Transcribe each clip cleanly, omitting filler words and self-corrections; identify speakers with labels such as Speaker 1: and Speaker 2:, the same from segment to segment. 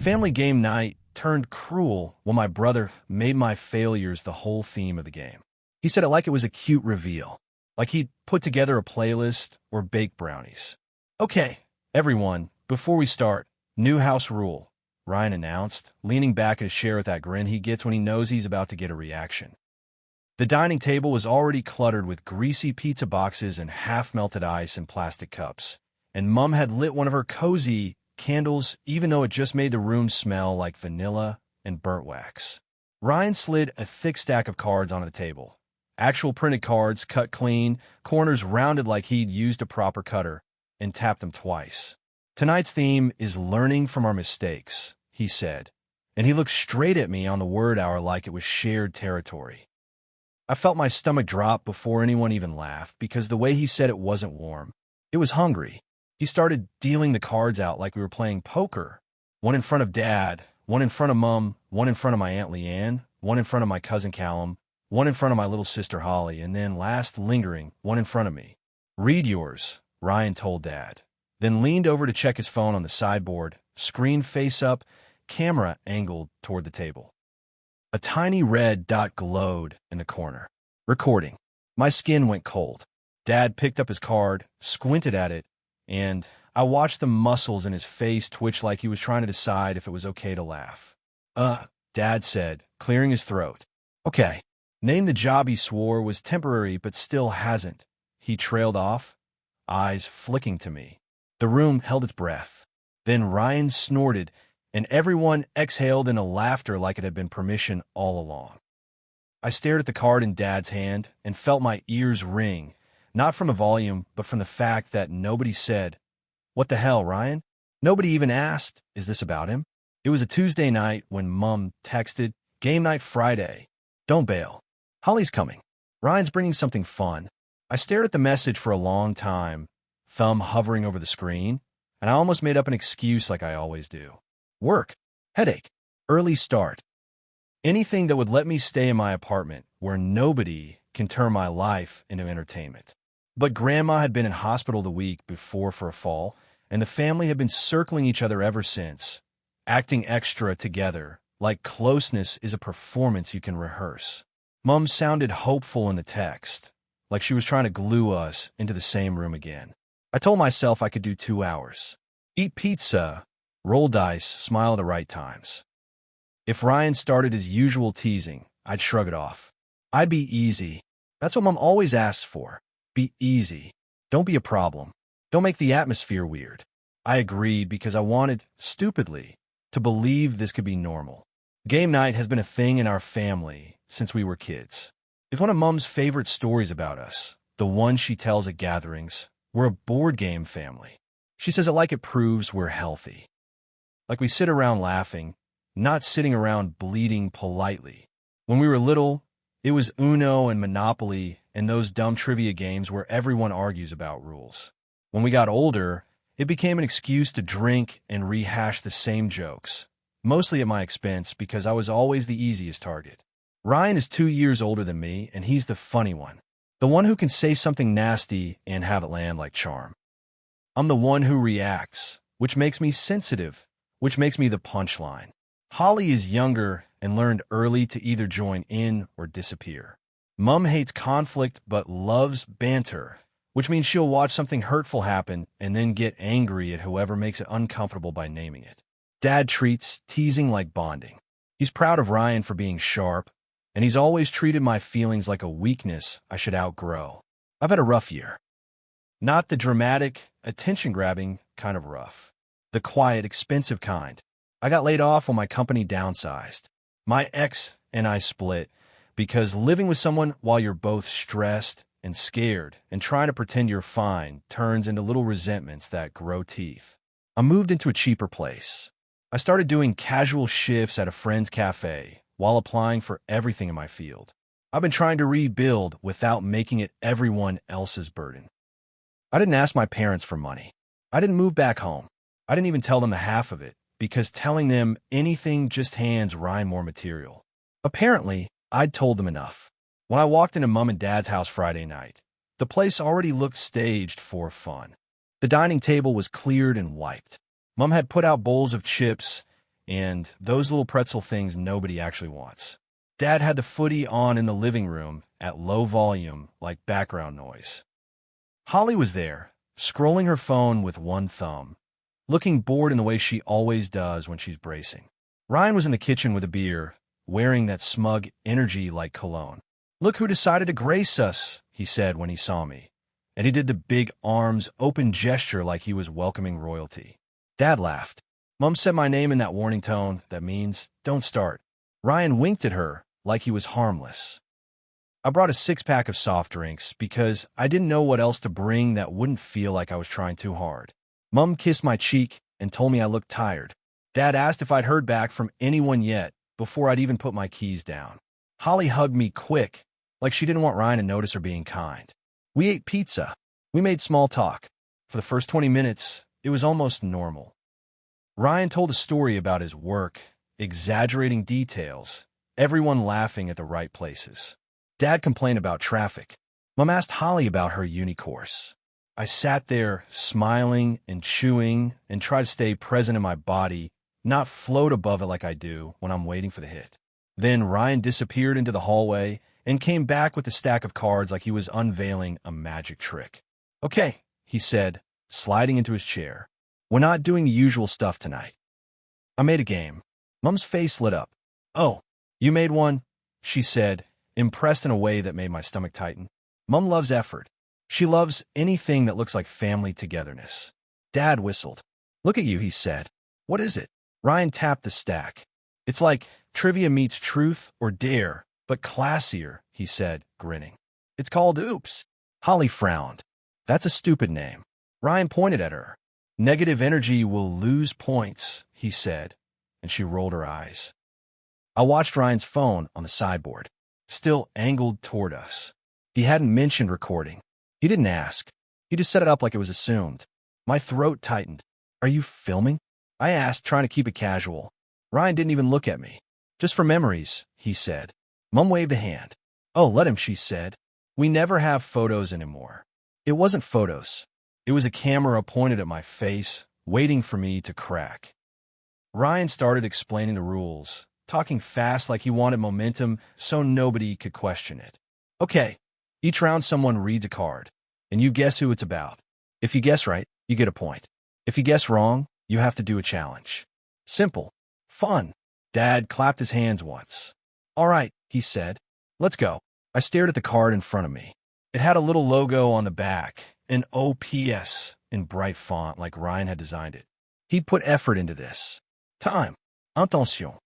Speaker 1: Family game night turned cruel when my brother made my failures the whole theme of the game. He said it like it was a cute reveal, like he'd put together a playlist or bake brownies. Okay, everyone, before we start, new house rule, Ryan announced, leaning back in his chair with that grin he gets when he knows he's about to get a reaction. The dining table was already cluttered with greasy pizza boxes and half-melted ice in plastic cups, and Mum had lit one of her cozy candles even though it just made the room smell like vanilla and burnt wax. Ryan slid a thick stack of cards onto the table. Actual printed cards, cut clean, corners rounded like he'd used a proper cutter, and tapped them twice. Tonight's theme is learning from our mistakes, he said, and he looked straight at me on the word hour like it was shared territory. I felt my stomach drop before anyone even laughed because the way he said it wasn't warm. It was hungry. He started dealing the cards out like we were playing poker. One in front of Dad, one in front of Mum, one in front of my Aunt Leanne, one in front of my cousin Callum, one in front of my little sister Holly, and then last lingering, one in front of me. Read yours, Ryan told Dad, then leaned over to check his phone on the sideboard, screen face up, camera angled toward the table. A tiny red dot glowed in the corner. Recording. My skin went cold. Dad picked up his card, squinted at it, and I watched the muscles in his face twitch like he was trying to decide if it was okay to laugh. Dad said, clearing his throat. Okay. Name the job he swore was temporary but still hasn't. He trailed off, eyes flicking to me. The room held its breath. Then Ryan snorted, and everyone exhaled in a laughter like it had been permission all along. I stared at the card in Dad's hand and felt my ears ring, not from the volume, but from the fact that nobody said, "What the hell, Ryan?" Nobody even asked, "Is this about him?" It was a Tuesday night when Mum texted, "Game night Friday. Don't bail. Holly's coming. Ryan's bringing something fun." I stared at the message for a long time, thumb hovering over the screen, and I almost made up an excuse like I always do. Work, headache, early start. Anything that would let me stay in my apartment where nobody can turn my life into entertainment. But Grandma had been in hospital the week before for a fall, and the family had been circling each other ever since, acting extra together, like closeness is a performance you can rehearse. Mum sounded hopeful in the text, like she was trying to glue us into the same room again. I told myself I could do 2 hours. Eat pizza, roll dice, smile at the right times. If Ryan started his usual teasing, I'd shrug it off. I'd be easy. That's what Mum always asks for. Be easy. Don't be a problem. Don't make the atmosphere weird. I agreed because I wanted, stupidly, to believe this could be normal. Game night has been a thing in our family since we were kids. It's one of Mum's favorite stories about us, the one she tells at gatherings. We're a board game family. She says it like it proves we're healthy. Like we sit around laughing, not sitting around bleeding politely. When we were little, it was Uno and Monopoly and those dumb trivia games where everyone argues about rules. When we got older, it became an excuse to drink and rehash the same jokes, mostly at my expense because I was always the easiest target. Ryan is 2 years older than me, and he's the funny one, the one who can say something nasty and have it land like charm. I'm the one who reacts, which makes me sensitive, which makes me the punchline. Holly is younger and learned early to either join in or disappear. Mum hates conflict but loves banter, which means she'll watch something hurtful happen and then get angry at whoever makes it uncomfortable by naming it. Dad treats teasing like bonding. He's proud of Ryan for being sharp, and he's always treated my feelings like a weakness I should outgrow. I've had a rough year. Not the dramatic, attention-grabbing kind of rough. The quiet, expensive kind. I got laid off when my company downsized. My ex and I split because living with someone while you're both stressed and scared and trying to pretend you're fine turns into little resentments that grow teeth. I moved into a cheaper place. I started doing casual shifts at a friend's cafe while applying for everything in my field. I've been trying to rebuild without making it everyone else's burden. I didn't ask my parents for money. I didn't move back home. I didn't even tell them the half of it, because telling them anything just hands Ryan more material. Apparently, I'd told them enough. When I walked into Mum and Dad's house Friday night, the place already looked staged for fun. The dining table was cleared and wiped. Mum had put out bowls of chips and those little pretzel things nobody actually wants. Dad had the footy on in the living room at low volume, like background noise. Holly was there, scrolling her phone with one thumb, looking bored in the way she always does when she's bracing. Ryan was in the kitchen with a beer, wearing that smug energy like cologne. "Look who decided to grace us," he said when he saw me, and he did the big arms open gesture like he was welcoming royalty. Dad laughed. Mom said my name in that warning tone that means, "Don't start." Ryan winked at her like he was harmless. I brought a six-pack of soft drinks because I didn't know what else to bring that wouldn't feel like I was trying too hard. Mom kissed my cheek and told me I looked tired. Dad asked if I'd heard back from anyone yet before I'd even put my keys down. Holly hugged me quick, like she didn't want Ryan to notice her being kind. We ate pizza. We made small talk. For the first 20 minutes, it was almost normal. Ryan told a story about his work, exaggerating details, everyone laughing at the right places. Dad complained about traffic. Mom asked Holly about her uni course. I sat there, smiling and chewing, and tried to stay present in my body, not float above it like I do when I'm waiting for the hit. Then Ryan disappeared into the hallway and came back with a stack of cards like he was unveiling a magic trick. "Okay," he said, sliding into his chair. "We're not doing the usual stuff tonight." I made a game. Mom's face lit up. "Oh, you made one?" she said, impressed in a way that made my stomach tighten. Mom loves effort. She loves anything that looks like family togetherness. Dad whistled. "Look at you," he said. "What is it?" Ryan tapped the stack. "It's like trivia meets truth or dare, but classier," he said, grinning. "It's called Oops." Holly frowned. "That's a stupid name." Ryan pointed at her. "Negative energy will lose points," he said, and she rolled her eyes. I watched Ryan's phone on the sideboard, still angled toward us. He hadn't mentioned recording. He didn't ask. He just set it up like it was assumed. My throat tightened. "Are you filming?" I asked, trying to keep it casual. Ryan didn't even look at me. "Just for memories," he said. Mom waved a hand. "Oh, let him," she said. "We never have photos anymore." It wasn't photos. It was a camera pointed at my face, waiting for me to crack. Ryan started explaining the rules, talking fast like he wanted momentum so nobody could question it. "Okay, each round someone reads a card, and you guess who it's about. If you guess right, you get a point. If you guess wrong, you have to do a challenge. Simple. Fun." Dad clapped his hands once. "All right," he said. "Let's go." I stared at the card in front of me. It had a little logo on the back, an OPS in bright font like Ryan had designed it. He'd put effort into this. "Time. Attention."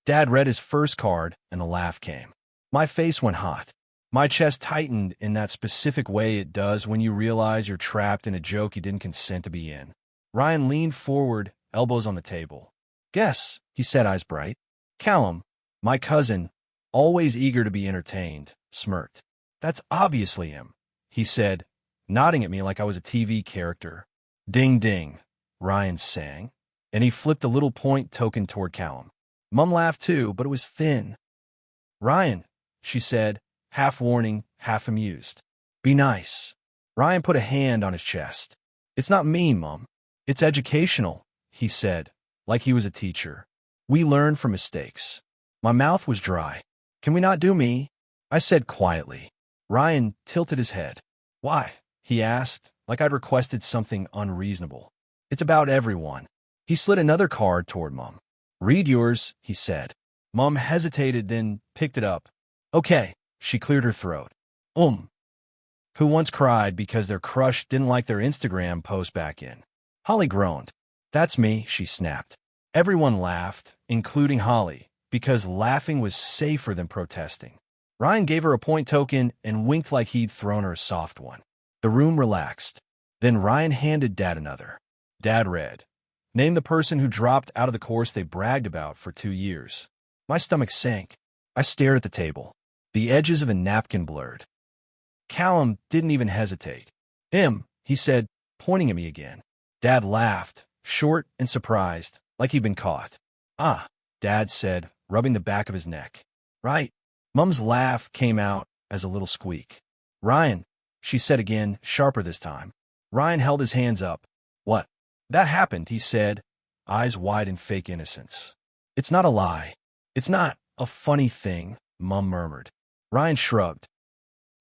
Speaker 1: Dad read his first card, and the laugh came. My face went hot. My chest tightened in that specific way it does when you realize you're trapped in a joke you didn't consent to be in. Ryan leaned forward, elbows on the table. "Guess," he said, eyes bright. Callum, my cousin, always eager to be entertained, smirked. "That's obviously him," he said, nodding at me like I was a TV character. "Ding, ding," Ryan sang, and he flipped a little point token toward Callum. Mom laughed too, but it was thin. "Ryan," she said, half warning, half amused. "Be nice." Ryan put a hand on his chest. "It's not mean, Mom. It's educational," he said, like he was a teacher. "We learn from mistakes." My mouth was dry. "Can we not do me?" I said quietly. Ryan tilted his head. "Why?" he asked, like I'd requested something unreasonable. "It's about everyone." He slid another card toward Mom. "Read yours," he said. Mom hesitated, then picked it up. "Okay," she cleared her throat. Who once cried because their crush didn't like their Instagram post back in? Holly groaned. "That's me," she snapped. Everyone laughed, including Holly, because laughing was safer than protesting. Ryan gave her a point token and winked like he'd thrown her a soft one. The room relaxed. Then Ryan handed Dad another. Dad read, "Name the person who dropped out of the course they bragged about for 2 years." My stomach sank. I stared at the table. The edges of a napkin blurred. Callum didn't even hesitate. He said, pointing at me again. Dad laughed, short and surprised, like he'd been caught. "Ah," Dad said, rubbing the back of his neck. "Right." Mom's laugh came out as a little squeak. "Ryan," she said again, sharper this time. Ryan held his hands up. "What?" "That happened," he said, eyes wide in fake innocence. It's not a lie. It's not a funny thing, Mom murmured. Ryan shrugged.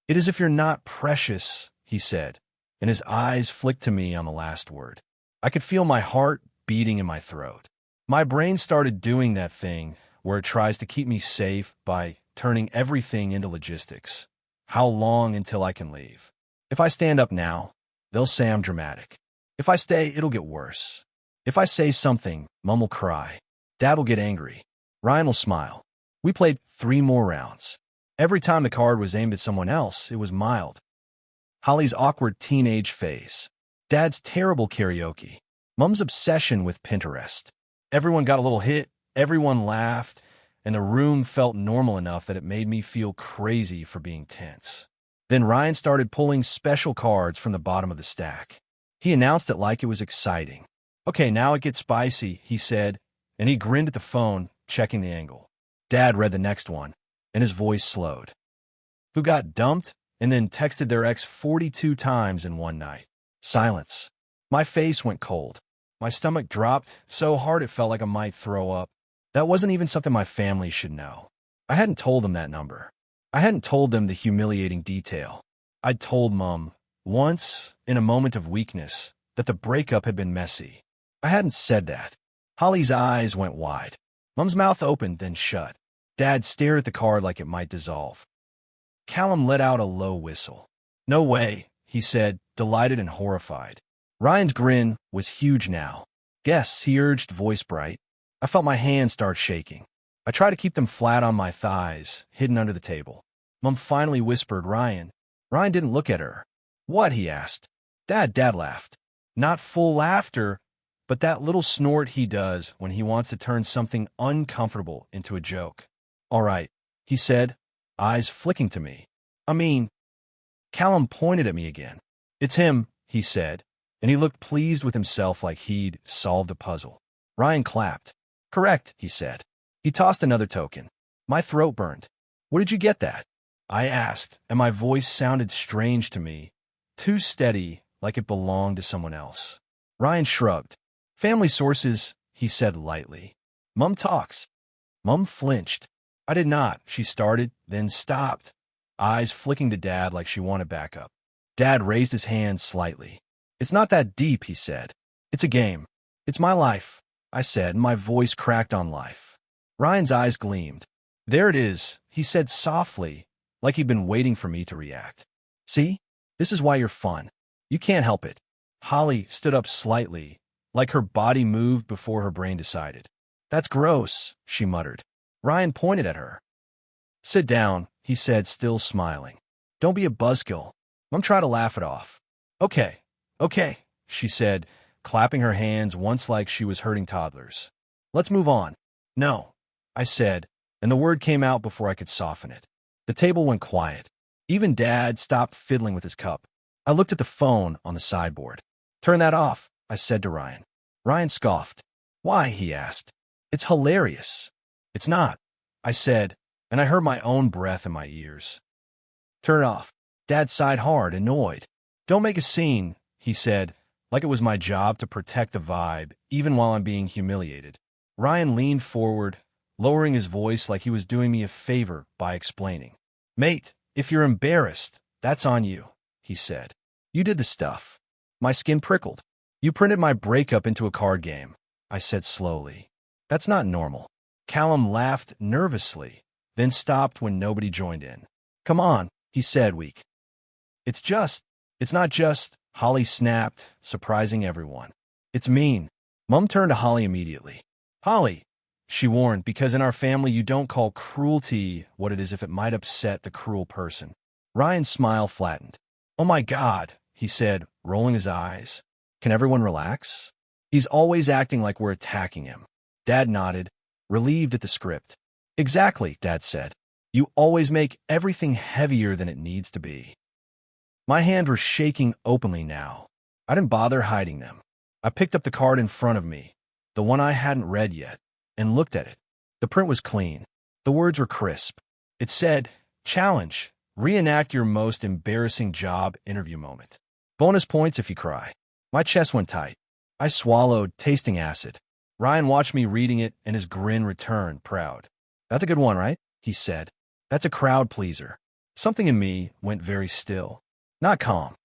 Speaker 1: It is if you're not precious, he said, and his eyes flicked to me on the last word. I could feel my heart beating in my throat. My brain started doing that thing where it tries to keep me safe by turning everything into logistics. How long until I can leave? If I stand up now, they'll say I'm dramatic. If I stay, it'll get worse. If I say something, Mom will cry. Dad will get angry. Ryan will smile. We played 3 more rounds. Every time the card was aimed at someone else, it was mild. Holly's awkward teenage phase. Dad's terrible karaoke. Mom's obsession with Pinterest. Everyone got a little hit, everyone laughed, and the room felt normal enough that it made me feel crazy for being tense. Then Ryan started pulling special cards from the bottom of the stack. He announced it like it was exciting. Okay, now it gets spicy, he said, and he grinned at the phone, checking the angle. Dad read the next one, and his voice slowed. Who got dumped and then texted their ex 42 times in one night? Silence. My face went cold. My stomach dropped so hard it felt like I might throw up. That wasn't even something my family should know. I hadn't told them that number. I hadn't told them the humiliating detail. I'd told Mom, once, in a moment of weakness, that the breakup had been messy. I hadn't said that. Holly's eyes went wide. Mom's mouth opened, then shut. Dad stared at the card like it might dissolve. Callum let out a low whistle. No way, he said, delighted and horrified. Ryan's grin was huge now. Guess, he urged, voice bright. I felt my hands start shaking. I tried to keep them flat on my thighs, hidden under the table. Mom finally whispered, Ryan. Ryan didn't look at her. What? He asked. Dad laughed. Not full laughter, but that little snort he does when he wants to turn something uncomfortable into a joke. All right, he said, eyes flicking to me. I mean, Callum pointed at me again. It's him, he said, and he looked pleased with himself like he'd solved a puzzle. Ryan clapped. Correct, he said. He tossed another token. My throat burned. Where did you get that? I asked, and my voice sounded strange to me, too steady, like it belonged to someone else. Ryan shrugged. Family sources, he said lightly. Mom talks. Mom flinched. I did not, she started, then stopped, eyes flicking to Dad like she wanted backup. Dad raised his hand slightly. It's not that deep, he said. It's a game. It's my life, I said, and my voice cracked on life. Ryan's eyes gleamed. There it is, he said softly, like he'd been waiting for me to react. See? This is why you're fun. You can't help it. Holly stood up slightly, like her body moved before her brain decided. That's gross, she muttered. Ryan pointed at her. Sit down, he said, still smiling. Don't be a buzzkill. Mom tried to laugh it off. Okay, she said, clapping her hands once like she was hurting toddlers. Let's move on. No, I said, and the word came out before I could soften it. The table went quiet. Even Dad stopped fiddling with his cup. I looked at the phone on the sideboard. Turn that off, I said to Ryan. Ryan scoffed. Why? He asked. It's hilarious. It's not, I said, and I heard my own breath in my ears. Turn it off. Dad sighed hard, annoyed. Don't make a scene, he said, like it was my job to protect the vibe, even while I'm being humiliated. Ryan leaned forward, lowering his voice like he was doing me a favor by explaining. Mate, if you're embarrassed, that's on you, he said. You did the stuff. My skin prickled. You printed my breakup into a card game, I said slowly. That's not normal. Callum laughed nervously, then stopped when nobody joined in. Come on, he said, weak. It's not just, Holly snapped, surprising everyone. It's mean. Mom turned to Holly immediately. Holly, she warned, because in our family you don't call cruelty what it is if it might upset the cruel person. Ryan's smile flattened. Oh my God, he said, rolling his eyes. Can everyone relax? He's always acting like we're attacking him. Dad nodded, relieved at the script. Exactly, Dad said. You always make everything heavier than it needs to be. My hands were shaking openly now. I didn't bother hiding them. I picked up the card in front of me, the one I hadn't read yet, and looked at it. The print was clean. The words were crisp. It said, Challenge. Reenact your most embarrassing job interview moment. Bonus points if you cry. My chest went tight. I swallowed, tasting acid. Ryan watched me reading it, and his grin returned, proud. That's a good one, right? He said. That's a crowd pleaser. Something in me went very still. Not calm.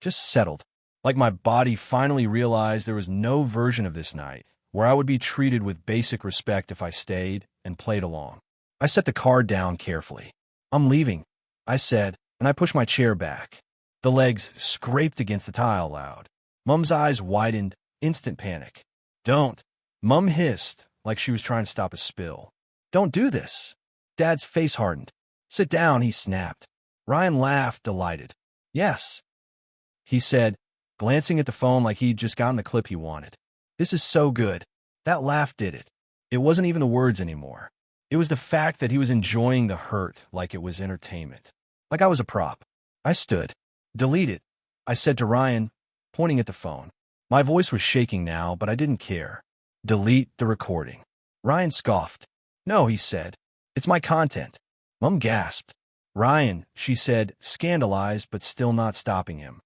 Speaker 1: Just settled. Like my body finally realized there was no version of this night where I would be treated with basic respect if I stayed and played along. I set the card down carefully. I'm leaving, I said, and I pushed my chair back. The legs scraped against the tile loud. Mum's eyes widened, instant panic. Don't. Mum hissed, like she was trying to stop a spill. Don't do this. Dad's face hardened. Sit down, he snapped. Ryan laughed, delighted. Yes, he said, glancing at the phone like he'd just gotten the clip he wanted. This is so good. That laugh did it. It wasn't even the words anymore. It was the fact that he was enjoying the hurt like it was entertainment. Like I was a prop. I stood. Delete it, I said to Ryan, pointing at the phone. My voice was shaking now, but I didn't care. Delete the recording. Ryan scoffed. No, he said. It's my content. Mum gasped. Ryan, she said, scandalized but still not stopping him.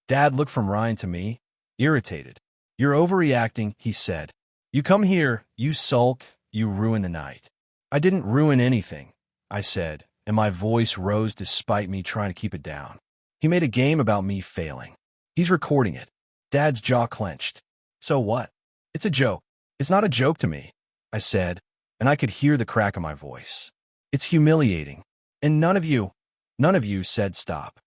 Speaker 1: Dad looked from Ryan to me, irritated. You're overreacting, he said. You come here, you sulk, you ruin the night. I didn't ruin anything, I said, and my voice rose despite me trying to keep it down. He made a game about me failing. He's recording it. Dad's jaw clenched. So what? It's a joke. It's not a joke to me, I said, and I could hear the crack of my voice. It's humiliating. And none of you said stop.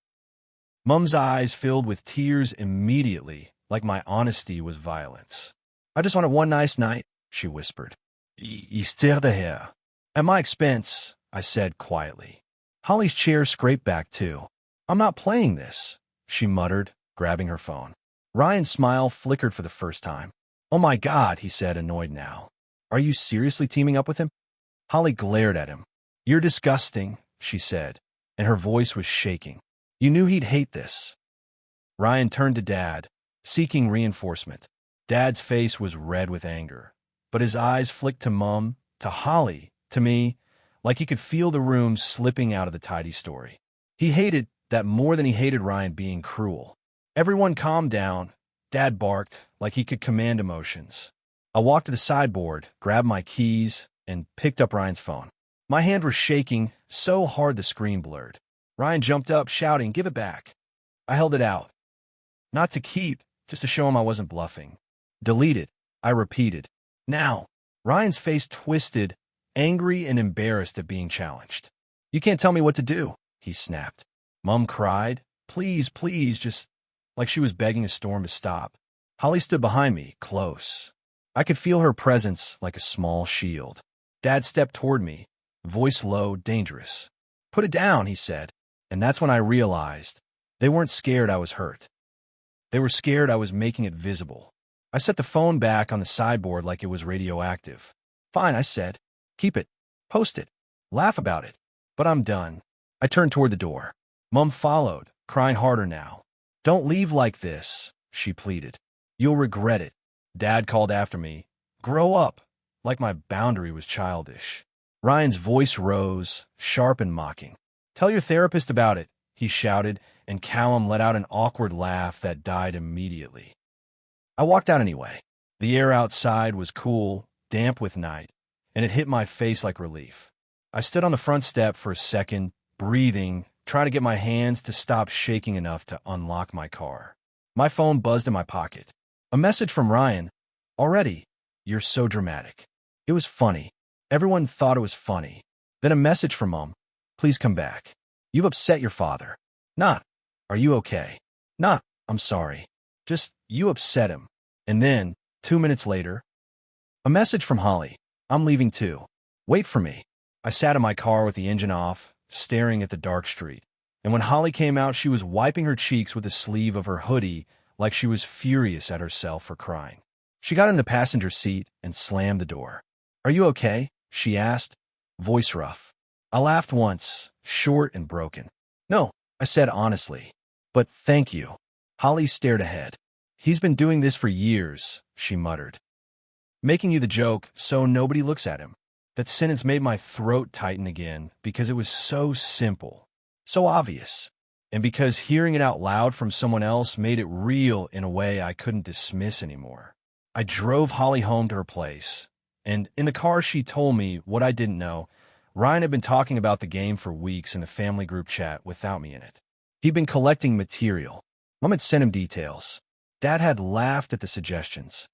Speaker 1: Mum's eyes filled with tears immediately, like my honesty was violence. I just wanted one nice night, she whispered. Histoire de rire. At my expense, I said quietly. Holly's chair scraped back too. I'm not playing this, she muttered, grabbing her phone. Ryan's smile flickered for the first time. Oh my God, he said, annoyed now. Are you seriously teaming up with him? Holly glared at him. You're disgusting, she said, and her voice was shaking. You knew he'd hate this. Ryan turned to Dad, seeking reinforcement. Dad's face was red with anger, but his eyes flicked to Mum, to Holly, to me, like he could feel the room slipping out of the tidy story. He hated that more than he hated Ryan being cruel. Everyone calmed down. Dad barked, like he could command emotions. I walked to the sideboard, grabbed my keys, and picked up Ryan's phone. My hand was shaking so hard the screen blurred. Ryan jumped up, shouting, "Give it back." I held it out. Not to keep, just to show him I wasn't bluffing. Delete it, I repeated. Now. Ryan's face twisted, angry and embarrassed at being challenged. You can't tell me what to do, he snapped. Mum cried, please, please, just like she was begging a storm to stop. Holly stood behind me, close. I could feel her presence like a small shield. Dad stepped toward me, voice low, dangerous. Put it down, he said, and that's when I realized they weren't scared I was hurt. They were scared I was making it visible. I set the phone back on the sideboard like it was radioactive. Fine, I said. Keep it. Post it. Laugh about it. But I'm done. I turned toward the door. Mum followed, crying harder now. Don't leave like this, she pleaded. You'll regret it. Dad called after me. Grow up, like my boundary was childish. Ryan's voice rose, sharp and mocking. Tell your therapist about it, he shouted, and Callum let out an awkward laugh that died immediately. I walked out anyway. The air outside was cool, damp with night, and it hit my face like relief. I stood on the front step for a second, breathing, trying to get my hands to stop shaking enough to unlock my car. My phone buzzed in my pocket. A message from Ryan. Already, you're so dramatic. It was funny. Everyone thought it was funny. Then a message from Mum. Please come back. You've upset your father. Not, are you okay? Not, I'm sorry. Just, you upset him. And then, 2 minutes later, a message from Holly. I'm leaving too. Wait for me. I sat in my car with the engine off, staring at the dark street. And when Holly came out, she was wiping her cheeks with the sleeve of her hoodie like she was furious at herself for crying. She got in the passenger seat and slammed the door. Are you okay? She asked, voice rough. I laughed once, short and broken. No, I said honestly. But thank you. Holly stared ahead. He's been doing this for years, she muttered. Making you the joke so nobody looks at him. That sentence made my throat tighten again because it was so simple, so obvious, and because hearing it out loud from someone else made it real in a way I couldn't dismiss anymore. I drove Holly home to her place, and in the car she told me what I didn't know. Ryan had been talking about the game for weeks in the family group chat without me in it. He'd been collecting material. Mom had sent him details. Dad had laughed at the suggestions.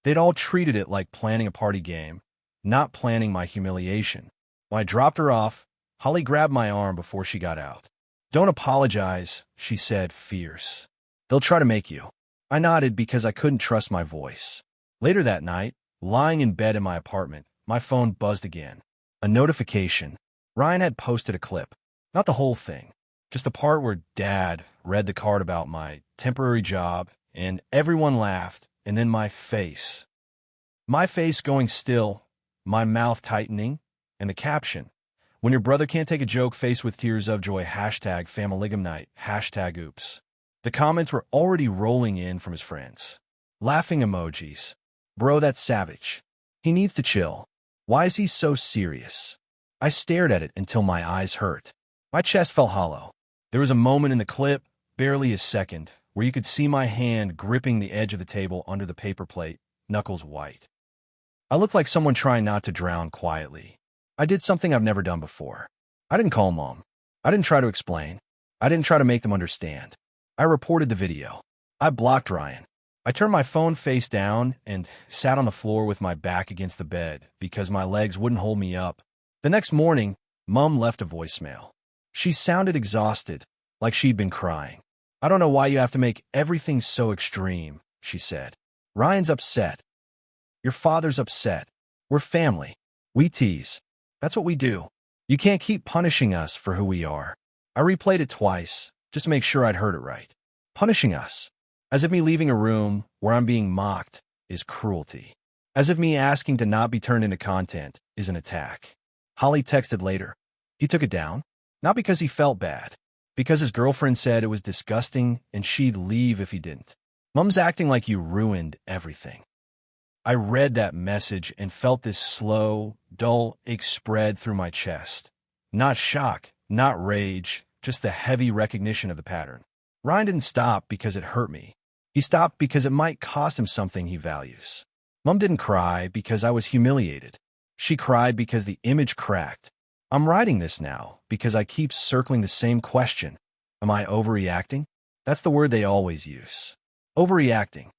Speaker 1: They'd all treated it like planning a party game, not planning my humiliation. When I dropped her off, Holly grabbed my arm before she got out. "Don't apologize," she said, fierce. "They'll try to make you." I nodded because I couldn't trust my voice. Later that night, lying in bed in my apartment, my phone buzzed again. A notification. Ryan had posted a clip. Not the whole thing. Just the part where Dad read the card about my temporary job, and everyone laughed, and then my face. My face going still, my mouth tightening, and the caption. "When your brother can't take a joke, face with tears of joy, hashtag Familigum night, hashtag oops." The comments were already rolling in from his friends. Laughing emojis. "Bro, that's savage. He needs to chill. Why is he so serious?" I stared at it until my eyes hurt. My chest felt hollow. There was a moment in the clip, barely a second, where you could see my hand gripping the edge of the table under the paper plate, knuckles white. I looked like someone trying not to drown quietly. I did something I've never done before. I didn't call Mom. I didn't try to explain. I didn't try to make them understand. I reported the video. I blocked Ryan. I turned my phone face down and sat on the floor with my back against the bed because my legs wouldn't hold me up. The next morning, Mom left a voicemail. She sounded exhausted, like she'd been crying. "I don't know why you have to make everything so extreme," she said. "Ryan's upset. Your father's upset. We're family. We tease. That's what we do. You can't keep punishing us for who we are." I replayed it twice, just to make sure I'd heard it right. Punishing us. As if me leaving a room where I'm being mocked is cruelty. As if me asking to not be turned into content is an attack. Holly texted later. He took it down. Not because he felt bad. Because his girlfriend said it was disgusting and she'd leave if he didn't. Mom's acting like you ruined everything. I read that message and felt this slow, dull ache spread through my chest. Not shock, not rage, just the heavy recognition of the pattern. Ryan didn't stop because it hurt me. He stopped because it might cost him something he values. Mom didn't cry because I was humiliated. She cried because the image cracked. I'm writing this now because I keep circling the same question. Am I overreacting? That's the word they always use. Overreacting.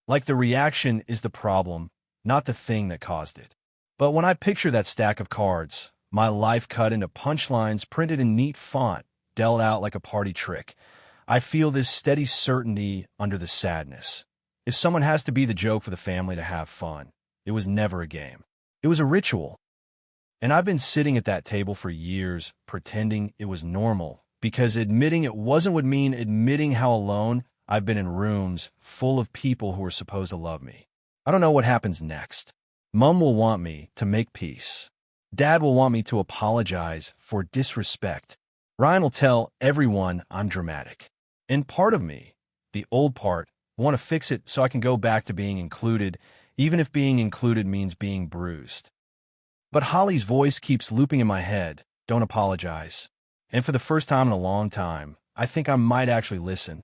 Speaker 1: Like the reaction is the problem, not the thing that caused it. But when I picture that stack of cards, my life cut into punchlines printed in neat font, dealt out like a party trick, I feel this steady certainty under the sadness. If someone has to be the joke for the family to have fun, it was never a game. It was a ritual. And I've been sitting at that table for years, pretending it was normal, because admitting it wasn't would mean admitting how alone I've been in rooms full of people who are supposed to love me. I don't know what happens next. Mom will want me to make peace. Dad will want me to apologize for disrespect. Ryan will tell everyone I'm dramatic. And part of me, the old part, will want to fix it so I can go back to being included, even if being included means being bruised. But Holly's voice keeps looping in my head, "Don't apologize." And for the first time in a long time, I think I might actually listen.